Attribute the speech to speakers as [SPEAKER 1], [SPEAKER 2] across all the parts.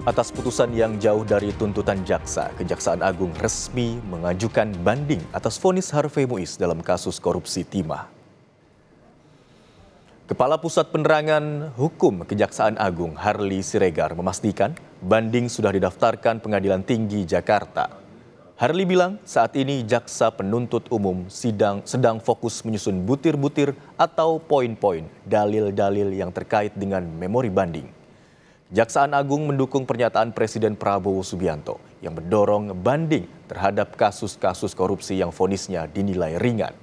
[SPEAKER 1] Atas putusan yang jauh dari tuntutan jaksa, Kejaksaan Agung resmi mengajukan banding atas vonis Harvey Muiz dalam kasus korupsi timah. Kepala Pusat Penerangan Hukum Kejaksaan Agung Harli Siregar memastikan banding sudah didaftarkan Pengadilan Tinggi Jakarta. Harli bilang saat ini jaksa penuntut umum sedang fokus menyusun butir-butir atau poin-poin dalil-dalil yang terkait dengan memori banding. Kejaksaan Agung mendukung pernyataan Presiden Prabowo Subianto yang mendorong banding terhadap kasus-kasus korupsi yang vonisnya dinilai ringan.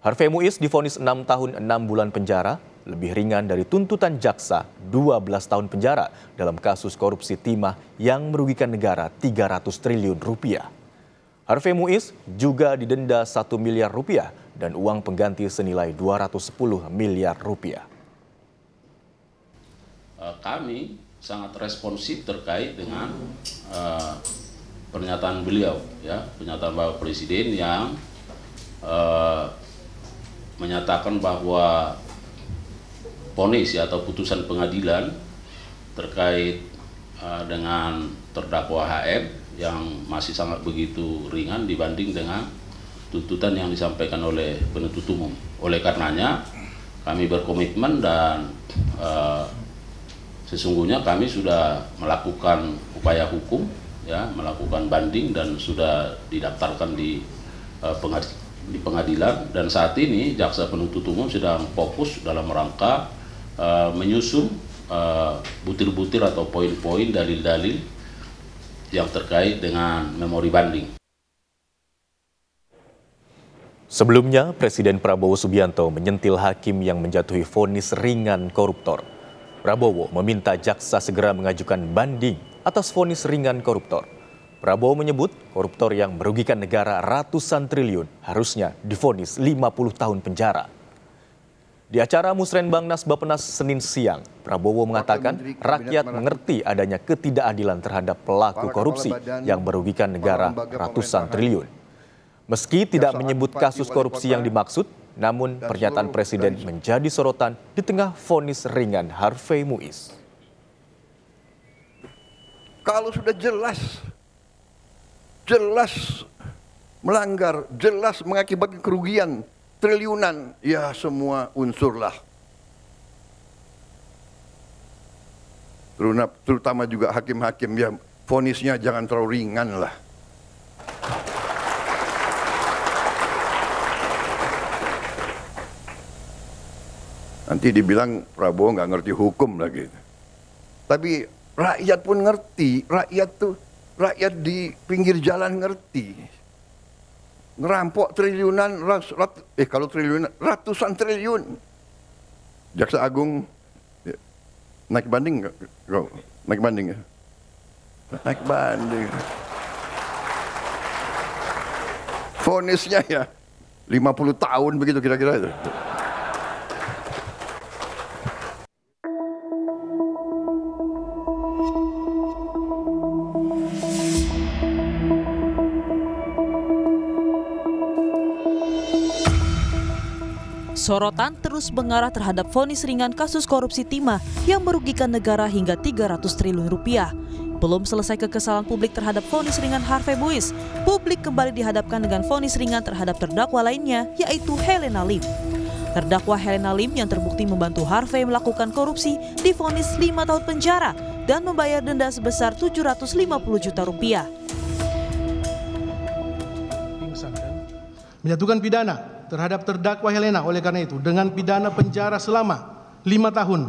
[SPEAKER 1] Harvey Muiz divonis 6 tahun 6 bulan penjara, lebih ringan dari tuntutan jaksa 12 tahun penjara dalam kasus korupsi timah yang merugikan negara 300 triliun rupiah. Harvey Muiz juga didenda 1 miliar rupiah dan uang pengganti senilai 210 miliar rupiah.
[SPEAKER 2] Kami sangat responsif terkait dengan pernyataan beliau, ya, pernyataan Bapak Presiden yang menyatakan bahwa vonis atau putusan pengadilan terkait dengan terdakwa HM yang masih sangat begitu ringan dibanding dengan tuntutan yang disampaikan oleh penuntut umum. Oleh karenanya kami berkomitmen dan sesungguhnya kami sudah melakukan upaya hukum, ya, melakukan banding dan sudah didaftarkan di pengadilan, dan saat ini jaksa penuntut umum sedang fokus dalam rangka menyusun butir-butir atau poin-poin dalil-dalil yang terkait dengan memori banding.
[SPEAKER 1] Sebelumnya, Presiden Prabowo Subianto menyentil hakim yang menjatuhi vonis ringan koruptor. Prabowo meminta jaksa segera mengajukan banding atas vonis ringan koruptor. Prabowo menyebut koruptor yang merugikan negara ratusan triliun harusnya divonis 50 tahun penjara. Di acara Musrenbangnas Bappenas Senin siang, Prabowo mengatakan rakyat mengerti adanya ketidakadilan terhadap pelaku korupsi yang merugikan negara ratusan triliun. Meski tidak menyebut kasus korupsi yang dimaksud, namun pernyataan Presiden menjadi sorotan di tengah vonis ringan Harvey Muiz.
[SPEAKER 3] Kalau sudah jelas melanggar, jelas mengakibatkan kerugian triliunan, ya semua unsurlah. Terutama juga hakim-hakim, ya vonisnya jangan terlalu ringan lah. Nanti dibilang Prabowo nggak ngerti hukum lagi. Tapi rakyat pun ngerti, rakyat di pinggir jalan ngerti. Ngerampok triliunan, kalau triliunan, ratusan triliun. Jaksa Agung naik banding nggak? Naik banding ya? Naik banding. Vonisnya ya 50 tahun begitu kira-kira itu.
[SPEAKER 4] Sorotan terus mengarah terhadap vonis ringan kasus korupsi timah yang merugikan negara hingga 300 triliun rupiah. Belum selesai kekesalan publik terhadap vonis ringan Harvey Muiz, publik kembali dihadapkan dengan vonis ringan terhadap terdakwa lainnya, yaitu Helena Lim. Terdakwa Helena Lim yang terbukti membantu Harvey melakukan korupsi divonis 5 tahun penjara dan membayar denda sebesar 750 juta rupiah.
[SPEAKER 5] Menjatuhkan pidana terhadap terdakwa Helena oleh karena itu dengan pidana penjara selama 5 tahun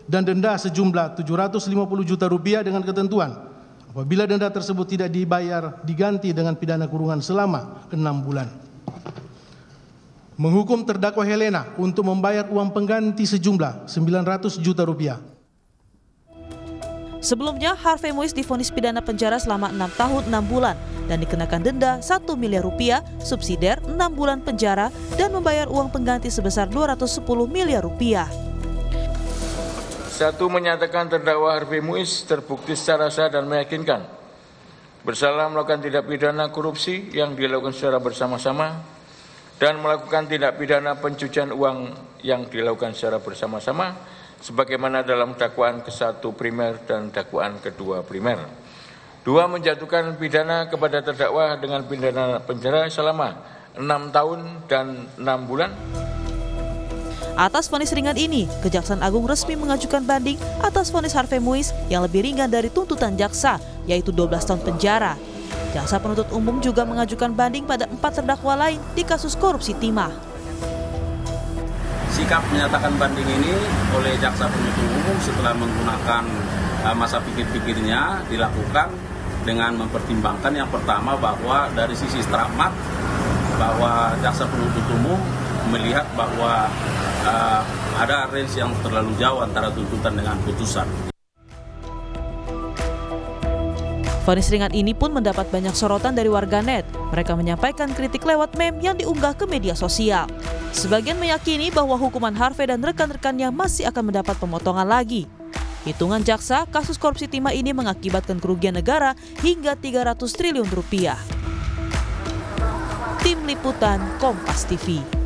[SPEAKER 5] dan denda sejumlah 750 juta rupiah dengan ketentuan apabila denda tersebut tidak dibayar diganti dengan pidana kurungan selama 6 bulan. Menghukum terdakwa Helena untuk membayar uang pengganti sejumlah 900 juta rupiah.
[SPEAKER 4] Sebelumnya, Harvey Muiz divonis pidana penjara selama 6 tahun 6 bulan dan dikenakan denda 1 miliar rupiah, subsidiar 6 bulan penjara, dan membayar uang pengganti sebesar 210 miliar rupiah.
[SPEAKER 6] 1. Menyatakan terdakwa Harvey Muiz terbukti secara sah dan meyakinkan bersalah melakukan tindak pidana korupsi yang dilakukan secara bersama-sama dan melakukan tindak pidana pencucian uang yang dilakukan secara bersama-sama sebagaimana dalam dakwaan ke-1 primer dan dakwaan kedua primer. 2. Menjatuhkan pidana kepada terdakwa dengan pidana penjara selama 6 tahun dan 6 bulan.
[SPEAKER 4] Atas vonis ringan ini, Kejaksaan Agung resmi mengajukan banding atas vonis Harvey Muiz yang lebih ringan dari tuntutan jaksa, yaitu 12 tahun penjara. Jaksa penuntut umum juga mengajukan banding pada 4 terdakwa lain di kasus korupsi timah.
[SPEAKER 7] Sikap menyatakan banding ini oleh jaksa penuntut umum setelah menggunakan masa pikir-pikirnya dilakukan dengan mempertimbangkan yang pertama bahwa dari sisi stramat bahwa jaksa penuntut umum melihat bahwa ada range yang terlalu jauh antara tuntutan dengan putusan.
[SPEAKER 4] Vonis ringan ini pun mendapat banyak sorotan dari warganet. Mereka menyampaikan kritik lewat meme yang diunggah ke media sosial. Sebagian meyakini bahwa hukuman Harvey dan rekan-rekannya masih akan mendapat pemotongan lagi. Hitungan jaksa, kasus korupsi timah ini mengakibatkan kerugian negara hingga 300 triliun rupiah. Tim Liputan Kompas TV.